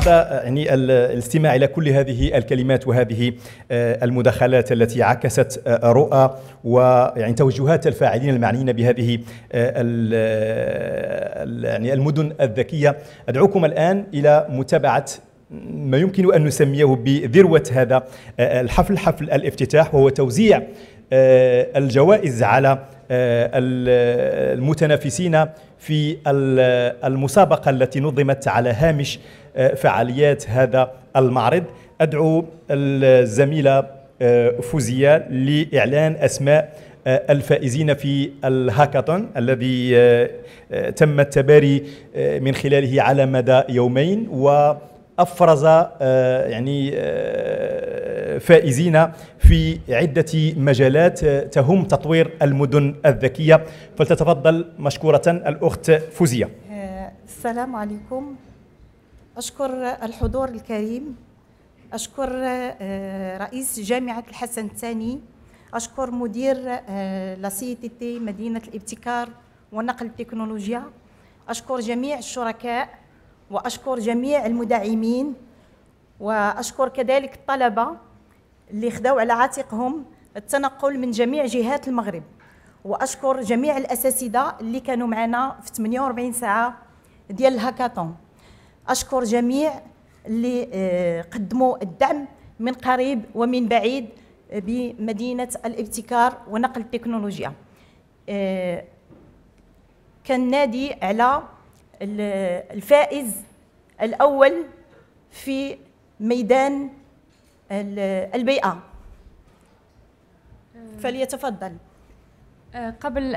بعد يعني الاستماع إلى كل هذه الكلمات وهذه المداخلات التي عكست رؤى ويعني توجهات الفاعلين المعنيين بهذه يعني المدن الذكية، أدعوكم الآن إلى متابعة ما يمكن أن نسميه بذروة هذا الحفل، حفل الافتتاح، وهو توزيع الجوائز على المتنافسين في المسابقة التي نظمت على هامش فعاليات هذا المعرض. أدعو الزميلة فوزية لإعلان أسماء الفائزين في الهاكاثون الذي تم التباري من خلاله على مدى يومين، وأفرز يعني فائزين في عدة مجالات تهم تطوير المدن الذكية. فلتتفضل مشكورة الأخت فوزية. السلام عليكم. أشكر الحضور الكريم، أشكر رئيس جامعة الحسن الثاني، أشكر مدير لا سي تي تي مدينة الابتكار ونقل التكنولوجيا، أشكر جميع الشركاء وأشكر جميع المدعمين، وأشكر كذلك الطلبة اللي خدوا على عاتقهم التنقل من جميع جهات المغرب، وأشكر جميع الأساتذة اللي كانوا معنا في 48 ساعة ديال الهاكاثون. أشكر جميع اللي قدموا الدعم من قريب ومن بعيد بمدينة الابتكار ونقل التكنولوجيا. كان نادي على الفائز الأول في ميدان البيئة، فليتفضل. قبل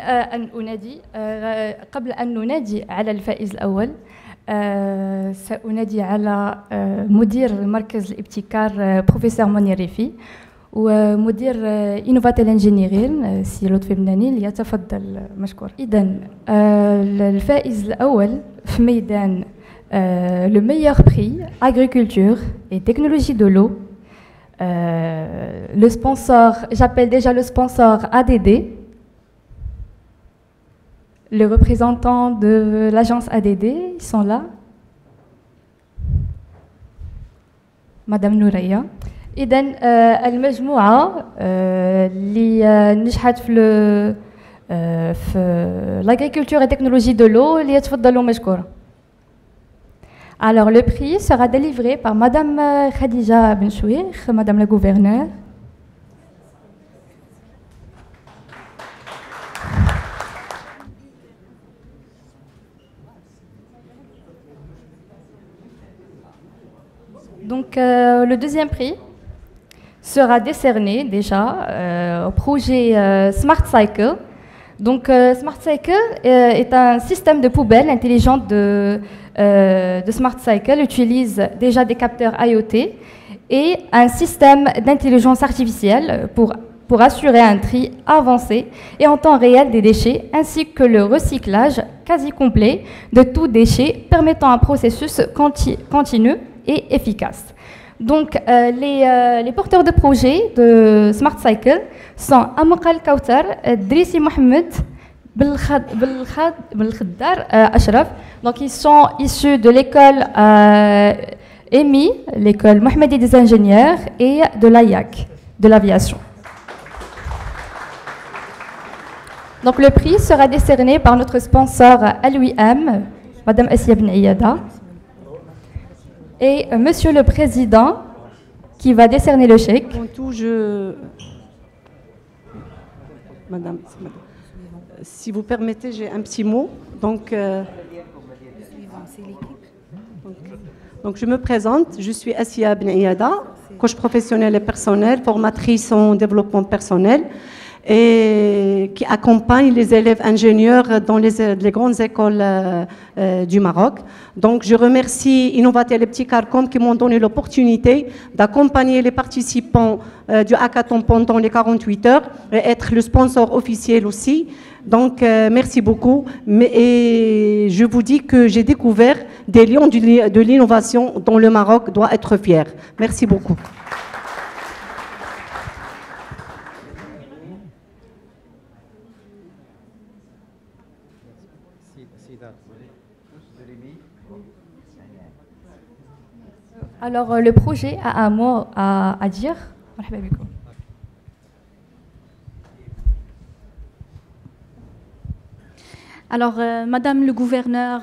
أن ننادي على الفائز الأول، سأنادي على مدير مركز الابتكار بروفيسور منير ريفي ومدير إنوفاتيل انجينيرين سي لطفي بناني ليتفضل مشكور. إذن الفائز الأول في ميدان le meilleur prix agriculture et technologie de l'eau. Le sponsor, j'appelle déjà le sponsor ADD, les représentants de l'agence ADD, ils sont là. Madame Nouraya. إذن المجموعة اللي نجحت في l'agriculture et technologie de l'eau اللي يتفضلوا مشكورة. Alors le prix sera délivré par Madame Khadija Benchouir, Madame la gouverneure. Donc le deuxième prix sera décerné déjà au projet Smart Cycle. Donc Smart Cycle est un système de poubelle intelligente de Smart Cycle, utilise déjà des capteurs IoT et un système d'intelligence artificielle pour assurer un tri avancé et en temps réel des déchets, ainsi que le recyclage quasi complet de tout déchet, permettant un processus continu et efficace. Donc, les porteurs de projet de Smart Cycle sont Amokal Kautar, Drissi Mohamed, Belkhaddar Ashraf. Donc, ils sont issus de l'école EMI, l'école Mohamedi des ingénieurs, et de l'AIAC, de l'aviation. Donc, le prix sera décerné par notre sponsor LUM, Madame Assia Ben Iyada, et Monsieur le Président qui va décerner le chèque. Madame, si vous permettez, j'ai un petit mot. Donc, je me présente, je suis Assia Ben Iyada, coach professionnel et personnel, formatrice en développement personnel, et qui accompagne les élèves ingénieurs dans les grandes écoles du Maroc. Donc, je remercie Innovatel et Pticarcom qui m'ont donné l'opportunité d'accompagner les participants du hackathon pendant les 48 heures et être le sponsor officiel aussi. Donc, merci beaucoup. Et je vous dis que j'ai découvert des lions de l'innovation dont le Maroc doit être fier. Merci beaucoup. Alors, le projet a un mot à dire. Alors, Madame le gouverneur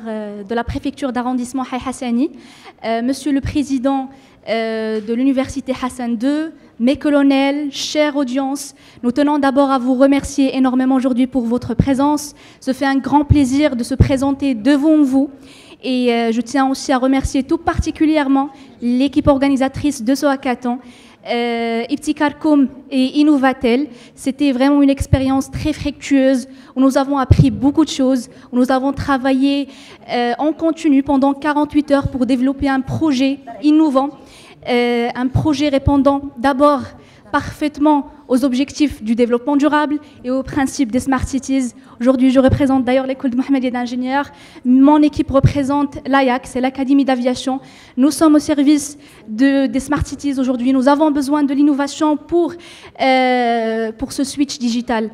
de la préfecture d'arrondissement Hay Hassani, Monsieur le président de l'université Hassan II, mes colonels, chère audience, nous tenons d'abord à vous remercier énormément aujourd'hui pour votre présence. Ce fait un grand plaisir de se présenter devant vous. Et je tiens aussi à remercier tout particulièrement l'équipe organisatrice de ce hackathon, Ibtikarkoum et Innovatel. C'était vraiment une expérience très fructueuse où nous avons appris beaucoup de choses, où nous avons travaillé en continu pendant 48 heures pour développer un projet innovant, un projet répondant d'abord parfaitement aux objectifs du développement durable et aux principes des Smart Cities. Aujourd'hui, je représente d'ailleurs l'école de Mohammedia d'ingénieurs. Mon équipe représente l'AIAC, c'est l'Académie d'aviation. Nous sommes au service des Smart Cities aujourd'hui. Nous avons besoin de l'innovation pour ce switch digital,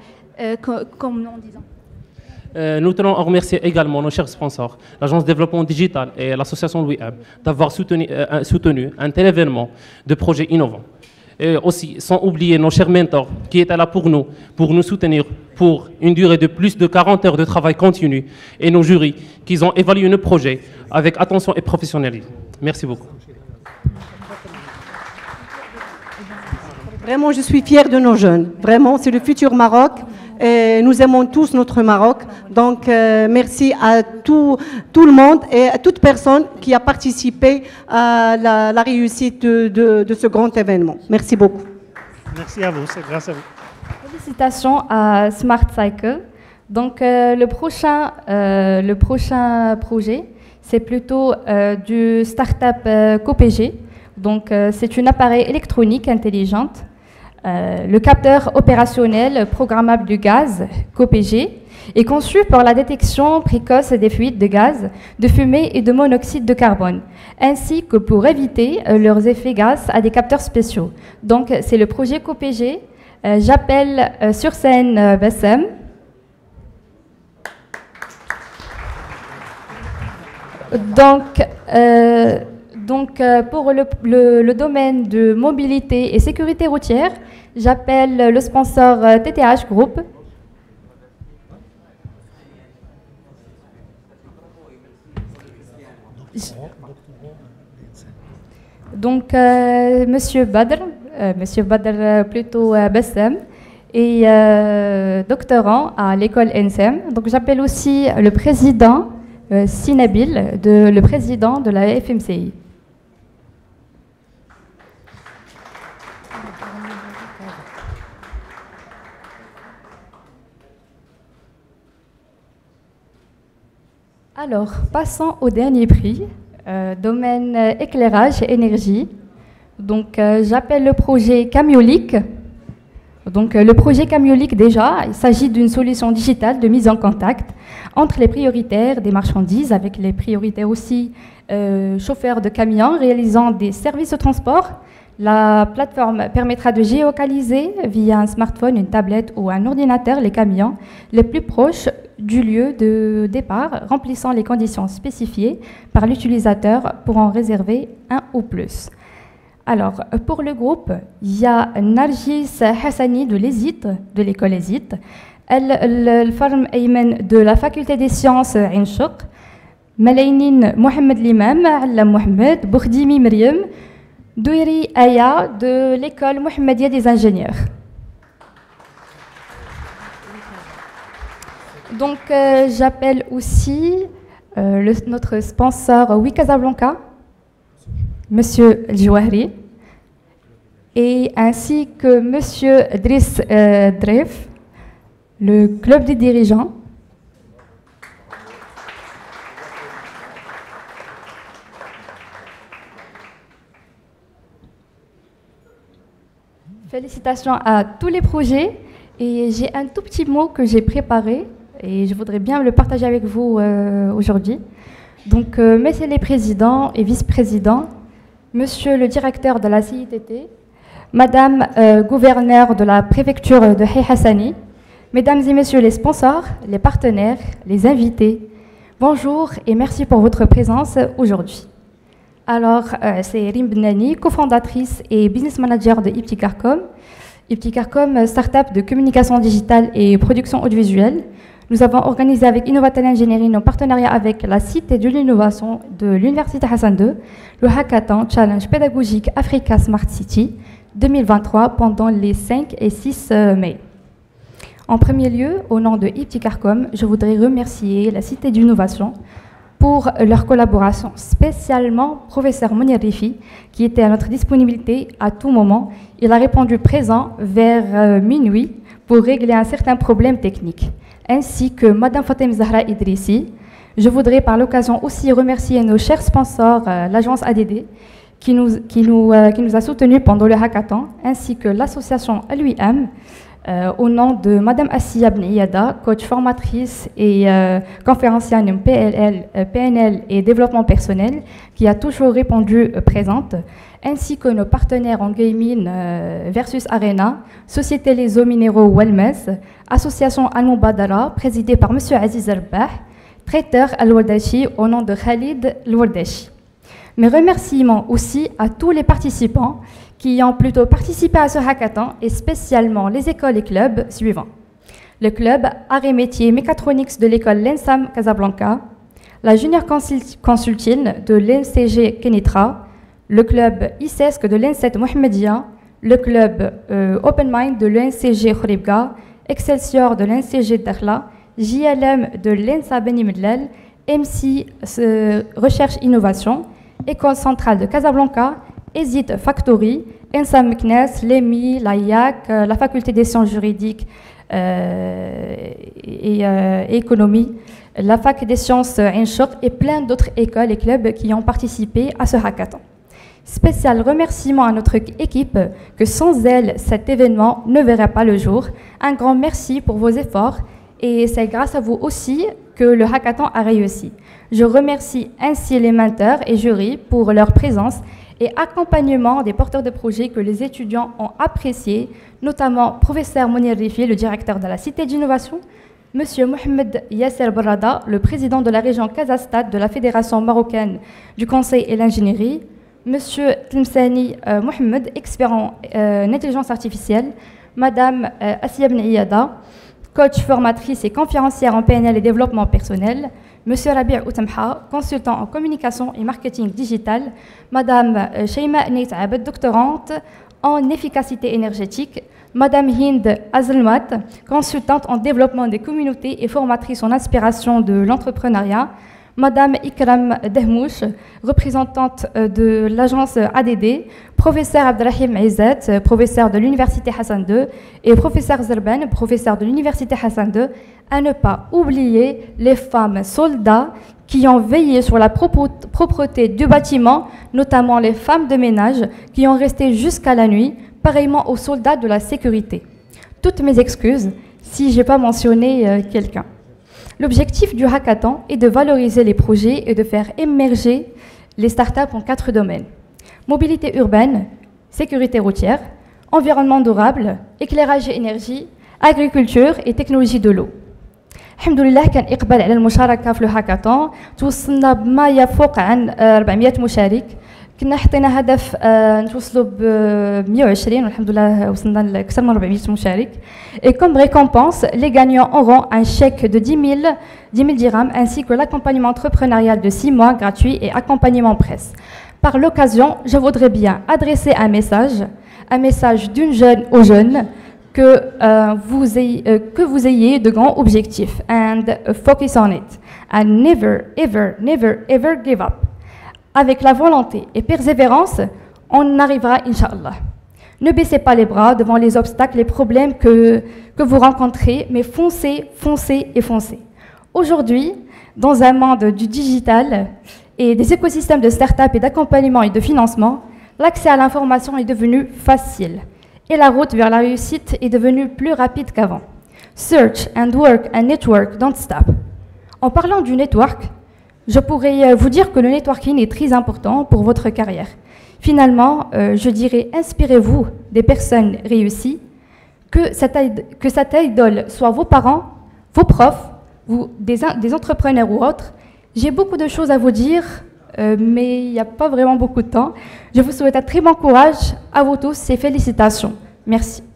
comme on dit. Nous tenons à remercier également nos chers sponsors, l'Agence de développement digital et l'association Louis Hab, d'avoir soutenu un tel événement de projets innovants. Et aussi, sans oublier nos chers mentors qui étaient là pour nous soutenir pour une durée de plus de 40 heures de travail continu, et nos jurys qui ont évalué nos projets avec attention et professionnalisme. Merci beaucoup. Vraiment, je suis fière de nos jeunes. Vraiment, c'est le futur Maroc. Et nous aimons tous notre Maroc. Donc, merci à tout le monde et à toute personne qui a participé à la réussite de ce grand événement. Merci beaucoup. Merci à vous, c'est grâce à vous. Félicitations à Smart Cycle. Donc, le prochain projet, c'est plutôt du start-up COPG. Donc, c'est un appareil électronique intelligente. Le capteur opérationnel programmable du gaz, COPG, est conçu pour la détection précoce des fuites de gaz, de fumée et de monoxyde de carbone, ainsi que pour éviter leurs effets grâce à des capteurs spéciaux. Donc, c'est le projet COPG. J'appelle sur scène Bassem. Donc, pour le domaine de mobilité et sécurité routière, j'appelle le sponsor TTH Group. Donc, Monsieur Badr plutôt Bassem, est doctorant à l'école NSM. Donc, j'appelle aussi le président Sinabil, le président de la FMCI. Alors, passons au dernier prix, domaine éclairage et énergie. Donc, j'appelle le projet Camiolic. Donc, le projet Camiolic, déjà, il s'agit d'une solution digitale de mise en contact entre les prioritaires des marchandises avec les prioritaires aussi chauffeurs de camions réalisant des services de transport. La plateforme permettra de géolocaliser via un smartphone, une tablette ou un ordinateur les camions les plus proches du lieu de départ, remplissant les conditions spécifiées par l'utilisateur pour en réserver un ou plus. Alors, pour le groupe, il y a Nargis Hassani de l'école ESIT, El Farm Ayman de la faculté des sciences Ain Chouk, Malaynine Mohamed Limam, Allam Mohamed, Bourdimi Myriam, Douiri Aya de l'école Mohammedia des ingénieurs. Donc, j'appelle aussi notre sponsor Oui Casablanca, Monsieur Jouahri, et ainsi que Monsieur Driss Dref, le club des dirigeants. Félicitations à tous les projets, et j'ai un tout petit mot que j'ai préparé et je voudrais bien le partager avec vous aujourd'hui. Donc, messieurs les présidents et vice-présidents, monsieur le directeur de la CITT, madame gouverneur de la préfecture de Hay Hassani, mesdames et messieurs les sponsors, les partenaires, les invités, bonjour et merci pour votre présence aujourd'hui. Alors, c'est Rim Benani, cofondatrice et business manager de Ipticarcom. Ipticarcom, start-up de communication digitale et production audiovisuelle. Nous avons organisé avec Innovatel Engineering en partenariat avec la Cité de l'innovation de l'Université Hassan II, le Hackathon Challenge pédagogique Africa Smart City 2023 pendant les 5 et 6 mai. En premier lieu, au nom de Ipticarcom, je voudrais remercier la Cité d'innovation pour leur collaboration, spécialement professeur Mounir Rifi, qui était à notre disponibilité à tout moment. Il a répondu présent vers minuit pour régler un certain problème technique, ainsi que Madame Fatem Zahra Idrissi. Je voudrais par l'occasion aussi remercier nos chers sponsors, l'agence ADD, qui nous a soutenus pendant le hackathon, ainsi que l'association LUIM, au nom de Madame Assia Bniada, coach formatrice et conférencière en PNL et développement personnel, qui a toujours répondu présente, ainsi que nos partenaires en gaming versus Arena, Société Les Eaux Minéraux Wellmess, Association Al-Mubadara, présidée par M. Aziz Arbah, traiteur Al-Wardachi au nom de Khalid Al-Wardachi. Mes remerciements aussi à tous les participants qui ont plutôt participé à ce hackathon et spécialement les écoles et clubs suivants. Le club Arts et Métiers Mécatronics de l'école l'ENSAM Casablanca, la Junior Consulting de l'NCG Kenitra, le club ISESC de l'ENSET Mohamedia, le club Open Mind de l'NCG Khouribga, Excelsior de l'NCG Dakhla, JLM de l'ENSA Beni Mellal, MC Recherche Innovation, École centrale de Casablanca, ESIT Factory, ENSA Meknes, l'EMI, l'AIAC, la faculté des sciences juridiques et économie, la fac des sciences Inchok et plein d'autres écoles et clubs qui ont participé à ce hackathon. Spécial remerciement à notre équipe que sans elle, cet événement ne verrait pas le jour. Un grand merci pour vos efforts et c'est grâce à vous aussi que le hackathon a réussi. Je remercie ainsi les mentors et jurys pour leur présence et accompagnement des porteurs de projets que les étudiants ont appréciés, notamment professeur Mounir Rifi, le directeur de la Cité d'innovation, Monsieur Mohamed Yasser Barrada, le président de la région Casastat de la Fédération marocaine du Conseil et l'ingénierie, Monsieur Tlemsani Mohamed, expert en intelligence artificielle, Madame Assia Bniada, coach formatrice et conférencière en PNL et développement personnel, Monsieur Rabi' Outamha, consultant en communication et marketing digital, Madame Sheima Neit Abed, doctorante en efficacité énergétique, Madame Hind Azlmat, consultante en développement des communautés et formatrice en inspiration de l'entrepreneuriat, Madame Ikram Dehmouch, représentante de l'agence ADD, professeur Abdelrahim Aizet, professeur de l'Université Hassan II, et professeur Zerben, professeur de l'Université Hassan II, à ne pas oublier les femmes soldats qui ont veillé sur la propreté du bâtiment, notamment les femmes de ménage qui ont resté jusqu'à la nuit, pareillement aux soldats de la sécurité. Toutes mes excuses si je n'ai pas mentionné quelqu'un. L'objectif du hackathon est de valoriser les projets et de faire émerger les startups en 4 domaines. Mobilité urbaine, sécurité routière, environnement durable, éclairage et énergie, agriculture et technologie de l'eau. Alhamdoulilah, كان إقبال على المشاركة في الهاكاثون توصلنا بما يفوق عن 400 مشارك. كنا حطينا هدف نوصلوا ب 120 والحمد لله وصلنا لأكثر من 400 مشارك. Et comme récompense, les gagnants auront un chèque de 10 000 dirhams ainsi que l'accompagnement entrepreneurial de 6 mois gratuit et accompagnement presse. Par l'occasion, je voudrais bien adresser un message d'une jeune aux jeunes que vous ayez de grands objectifs and focus on it and never ever give up. Avec la volonté et persévérance, on arrivera, Inch'Allah. Ne baissez pas les bras devant les obstacles, les problèmes que vous rencontrez, mais foncez, foncez et foncez. Aujourd'hui, dans un monde du digital et des écosystèmes de start-up et d'accompagnement et de financement, l'accès à l'information est devenu facile et la route vers la réussite est devenue plus rapide qu'avant. Search and work and network don't stop. En parlant du network, je pourrais vous dire que le networking est très important pour votre carrière. Finalement, je dirais, inspirez-vous des personnes réussies, que cette idole soit vos parents, vos profs, des entrepreneurs ou autres. J'ai beaucoup de choses à vous dire mais il n'y a pas vraiment beaucoup de temps. Je vous souhaite un très bon courage à vous tous et félicitations. Merci.